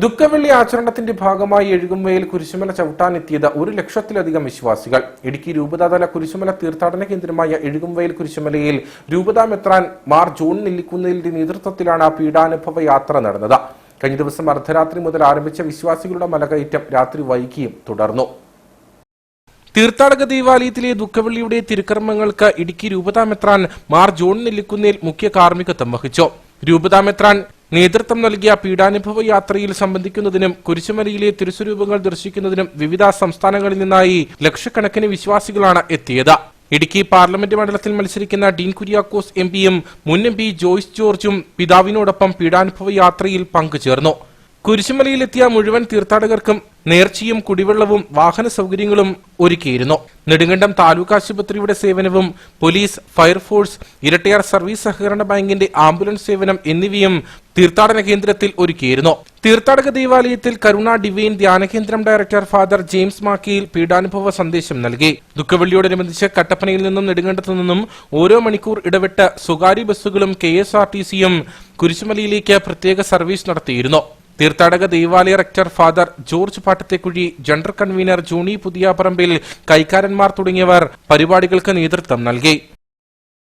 ദുഃഖവെള്ളി ആചരണത്തിന്റെ ഭാഗമായി എഴുകുംവയൽ കുരിശുമല ചവിട്ടാനെത്തിയത് 1 ലക്ഷത്തിലധികം വിശ്വാസികൾ. ഇടുക്കി രൂപതാതല കുരിശുമല തീർത്ഥാടന കേന്ദ്രമായ എഴുകുംവയൽ കുരിശുമലയിൽ രൂപതാ മെത്രാൻ മാർ ജോൺ നെല്ലിക്കുന്നേലിന്റെ നേതൃത്വത്തിലാണ് പീഡാനുഭവ യാത്ര നടന്നത്. കഴിഞ്ഞ ദിവസം അർദ്ധരാത്രി മുതൽ ആരംഭിച്ച വിശ്വാസികളുടെ മലകയറ്റം രാത്രി വൈകിയും തുടർന്നു. തീർത്ഥാടക ദേവാലയത്തിലെ ദുഃഖവെള്ളിയുടെ തിരുക്കർമ്മങ്ങൾക്ക് ഇടുക്കി രൂപതാ മെത്രാൻ മാർ ജോൺ നെല്ലിക്കുന്നേൽ മുഖ്യ കാർമ്മികത്വം വഹിച്ചു. രൂപതാ മെത്രാൻ നേതൃത്വം നൽകിയ പീഡാനുഭവ യാത്രയിൽ സംബന്ധിക്കുന്നതിനും കുരിശുമലയിലെ തിരുസ്വരൂപങ്ങൾ ദർശിക്കുന്നതിനും വിവിധ സംസ്ഥാനങ്ങളിൽ നിന്നായി ലക്ഷക്കണക്കിന് വിശ്വാസികളാണ് എത്തിയത്. ഇടുക്കി പാർലമെന്റ് മണ്ഡലത്തിൽ മത്സരിക്കുന്ന ഡീൻ കുര്യാക്കോസ് എംപിയും മുൻ എംപി ജോയ്സ് ജോർജും പിതാവിനോടൊപ്പം പീഡാനുഭവ യാത്രയിൽ പങ്കുചേർന്നു. കുരിശുമലയിലെത്തിയ മുഴുവൻ തീർത്ഥാടകർക്കും നേർച്ചയും കുടിവെള്ളവും വാഹന സൗകര്യങ്ങളും ഒരുക്കിയിരുന്നു. നെടുങ്കണ്ടം താലൂക്ക് ആശുപത്രിയുടെ സേവനവും പോലീസ്, ഫയർഫോഴ്സ്, ഇരട്ടയാർ സർവീസ് സഹകരണ ബാങ്കിന്റെ ആംബുലൻസ് സേവനം എന്നിവയും തീർത്ഥാടന കേന്ദ്രത്തിൽ ഒരുക്കിയിരുന്നു. തീർത്ഥാടക ദേവാലയത്തിൽ കരുണ ഡിവൈൻ ധ്യാനകേന്ദ്രം ഡയറക്ടർ ഫാദർ ജെയിംസ് മാക്കിയിൽ പീഡാനുഭവ സന്ദേശം നൽകി. ദുഃഖവെള്ളിയോടനുബന്ധിച്ച് കട്ടപ്പനയിൽ നിന്നും നെടുങ്കണ്ടത്തു നിന്നും ഓരോ മണിക്കൂർ ഇടവിട്ട് സ്വകാര്യ ബസ്സുകളും KSRTCയും കുരിശുമലയിലേക്ക് പ്രത്യേക സർവീസ് നടത്തിയിരുന്നു. തീർത്ഥാടക ദേവാലയ rector father George Pattathekkuzhi, general convener Johnny Puthiyaparambil, കൈക്കാരന്മാർ തുടങ്ങിയവർ പരിപാടികൾക്ക് നേതൃത്വം നൽകി.